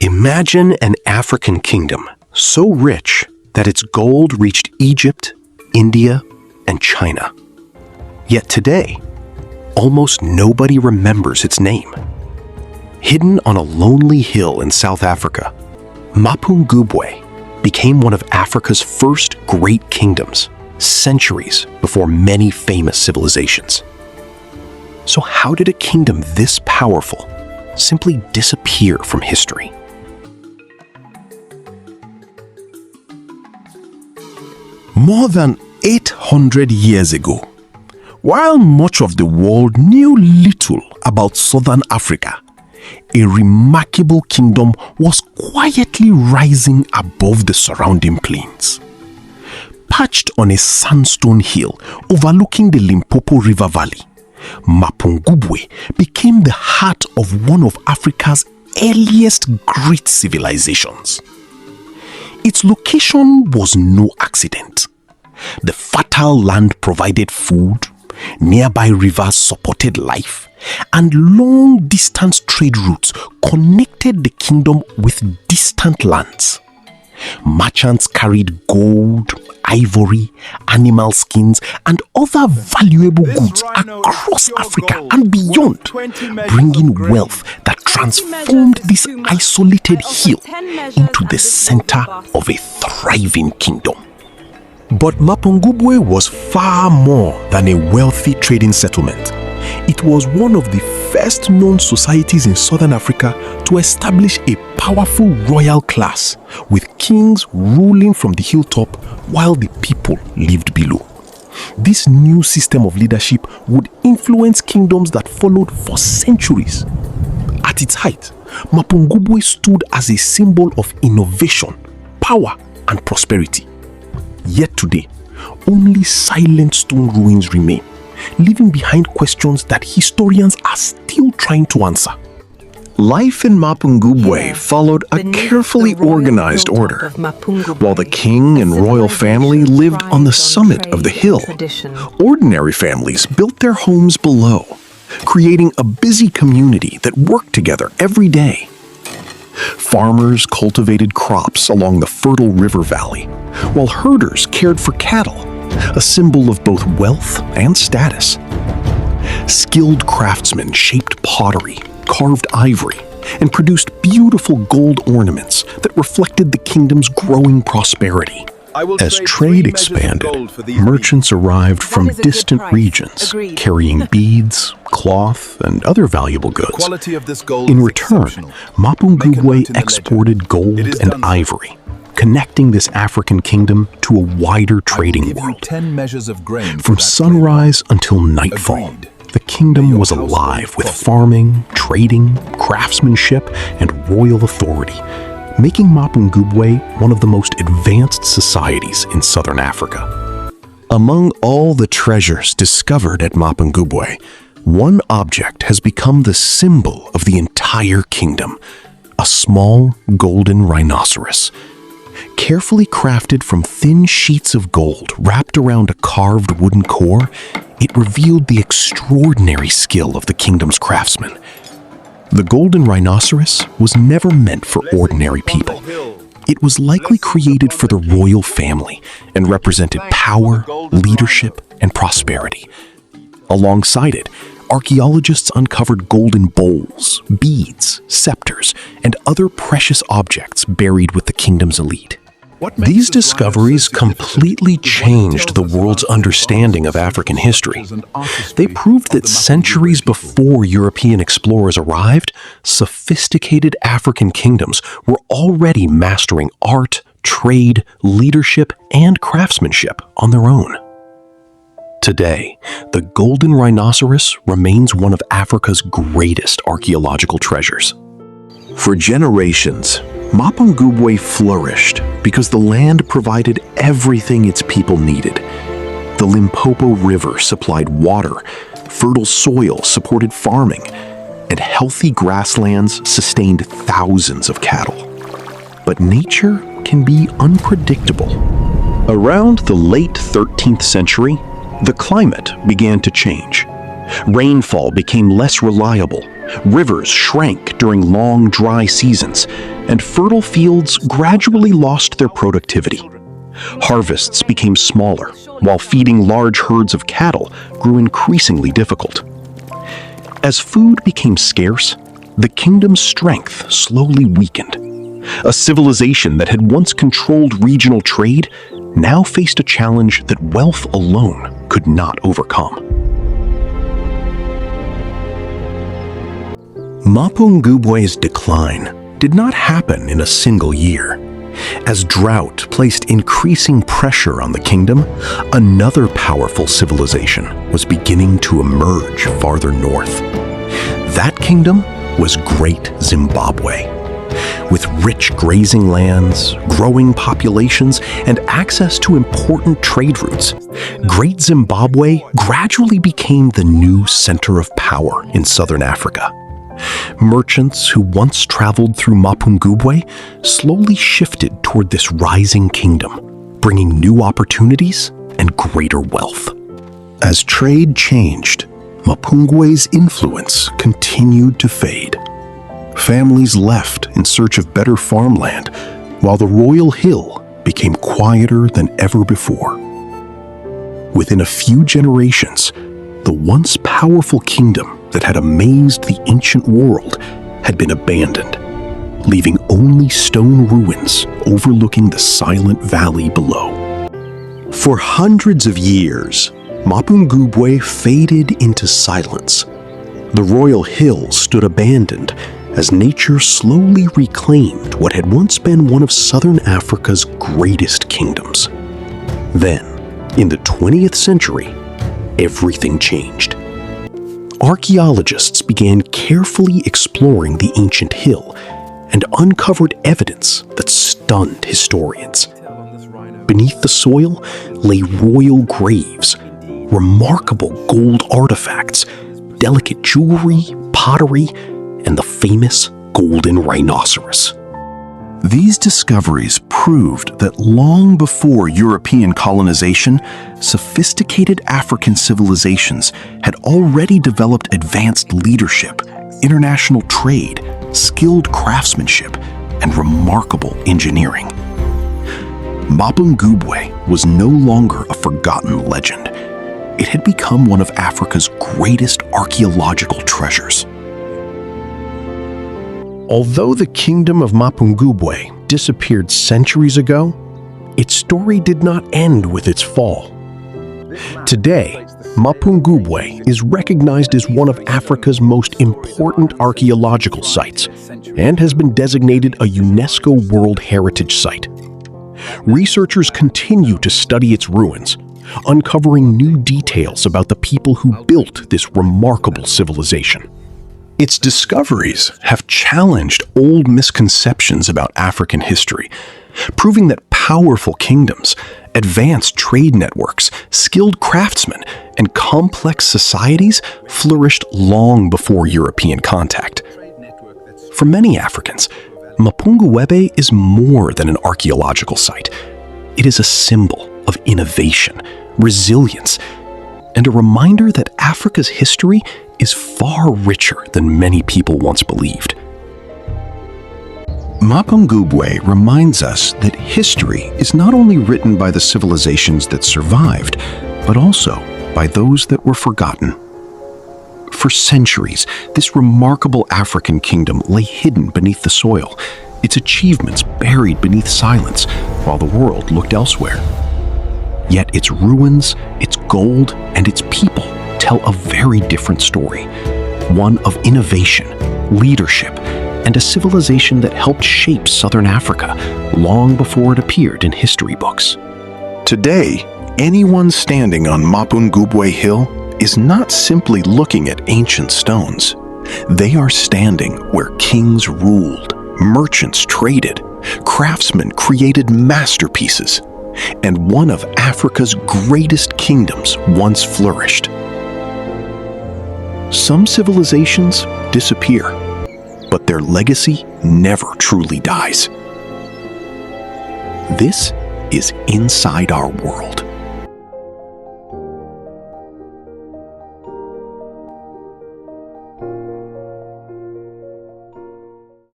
Imagine an African kingdom so rich that its gold reached Egypt, India, and China. Yet today, almost nobody remembers its name. Hidden on a lonely hill in South Africa, Mapungubwe became one of Africa's first great kingdoms, centuries before many famous civilizations. So how did a kingdom this powerful simply disappear from history? More than 800 years ago, while much of the world knew little about Southern Africa, a remarkable kingdom was quietly rising above the surrounding plains. Perched on a sandstone hill overlooking the Limpopo River Valley, Mapungubwe became the heart of one of Africa's earliest great civilizations. Its location was no accident. The fertile land provided food, nearby rivers supported life, and long-distance trade routes connected the kingdom with distant lands. Merchants carried gold, ivory, animal skins, and other valuable goods across Africa and beyond, bringing wealth that transformed this isolated hill into the center of a thriving kingdom. But Mapungubwe was far more than a wealthy trading settlement. It was one of the first known societies in Southern Africa to establish a powerful royal class, with kings ruling from the hilltop while the people lived below. This new system of leadership would influence kingdoms that followed for centuries. At its height, Mapungubwe stood as a symbol of innovation, power, and prosperity. Yet today, only silent stone ruins remain, leaving behind questions that historians are still trying to answer. Life in Mapungubwe followed a carefully organized order. While the king and royal family lived on the summit of the hill, ordinary families built their homes below, creating a busy community that worked together every day. Farmers cultivated crops along the fertile river valley, while herders cared for cattle, a symbol of both wealth and status. Skilled craftsmen shaped pottery, carved ivory, and produced beautiful gold ornaments that reflected the kingdom's growing prosperity. As trade expanded, merchants arrived from distant regions, carrying beads, cloth, and other valuable goods. In return, Mapungubwe exported gold and ivory, connecting this African kingdom to a wider trading world. From sunrise until nightfall, the kingdom was alive with farming, trading, craftsmanship, and royal authority, making Mapungubwe one of the most advanced societies in southern Africa. Among all the treasures discovered at Mapungubwe, one object has become the symbol of the entire kingdom: a small golden rhinoceros. Carefully crafted from thin sheets of gold wrapped around a carved wooden core, it revealed the extraordinary skill of the kingdom's craftsmen. The golden rhinoceros was never meant for ordinary people. It was likely created for the royal family and represented power, leadership, and prosperity. Alongside it, archaeologists uncovered golden bowls, beads, scepters, and other precious objects buried with the kingdom's elite. These discoveries completely changed the world's understanding of African history. They proved that centuries before European explorers arrived, sophisticated African kingdoms were already mastering art, trade, leadership, and craftsmanship on their own. Today, the golden rhinoceros remains one of Africa's greatest archaeological treasures. For generations, Mapungubwe flourished because the land provided everything its people needed. The Limpopo River supplied water, fertile soil supported farming, and healthy grasslands sustained thousands of cattle. But nature can be unpredictable. Around the late 13th century, the climate began to change. Rainfall became less reliable, Rivers shrank during long dry seasons, and fertile fields gradually lost their productivity. Harvests became smaller, while feeding large herds of cattle grew increasingly difficult. As food became scarce, the kingdom's strength slowly weakened. A civilization that had once controlled regional trade now faced a challenge that wealth alone could not overcome. Mapungubwe's decline did not happen in a single year. As drought placed increasing pressure on the kingdom, another powerful civilization was beginning to emerge farther north. That kingdom was Great Zimbabwe. With rich grazing lands, growing populations, and access to important trade routes, Great Zimbabwe gradually became the new center of power in southern Africa. Merchants who once traveled through Mapungubwe slowly shifted toward this rising kingdom, bringing new opportunities and greater wealth. As trade changed, Mapungubwe's influence continued to fade. Families left in search of better farmland, while the royal hill became quieter than ever before. Within a few generations, the once powerful kingdom that had amazed the ancient world had been abandoned, leaving only stone ruins overlooking the silent valley below. For hundreds of years, Mapungubwe faded into silence. The royal hill stood abandoned as nature slowly reclaimed what had once been one of southern Africa's greatest kingdoms. Then, in the 20th century, everything changed. Archaeologists began carefully exploring the ancient hill and uncovered evidence that stunned historians. Beneath the soil lay royal graves, remarkable gold artifacts, delicate jewelry, pottery, and the famous Golden Rhinoceros. These discoveries proved that long before European colonization, sophisticated African civilizations had already developed advanced leadership, international trade, skilled craftsmanship, and remarkable engineering. Mapungubwe was no longer a forgotten legend. It had become one of Africa's greatest archaeological treasures. Although the Kingdom of Mapungubwe disappeared centuries ago, its story did not end with its fall. Today, Mapungubwe is recognized as one of Africa's most important archaeological sites and has been designated a UNESCO World Heritage Site. Researchers continue to study its ruins, uncovering new details about the people who built this remarkable civilization. Its discoveries have challenged old misconceptions about African history, proving that powerful kingdoms, advanced trade networks, skilled craftsmen, and complex societies flourished long before European contact. For many Africans, Mapungubwe is more than an archaeological site. It is a symbol of innovation, resilience, and a reminder that Africa's history is far richer than many people once believed. Mapungubwe reminds us that history is not only written by the civilizations that survived, but also by those that were forgotten. For centuries, this remarkable African kingdom lay hidden beneath the soil, its achievements buried beneath silence, while the world looked elsewhere. Yet its ruins, its gold, and its people tell a very different story, one of innovation, leadership, and a civilization that helped shape southern Africa long before it appeared in history books. Today, anyone standing on Mapungubwe Hill is not simply looking at ancient stones. They are standing where kings ruled, merchants traded, craftsmen created masterpieces, and one of Africa's greatest kingdoms once flourished. Some civilizations disappear, but their legacy never truly dies. This is Inside Our World.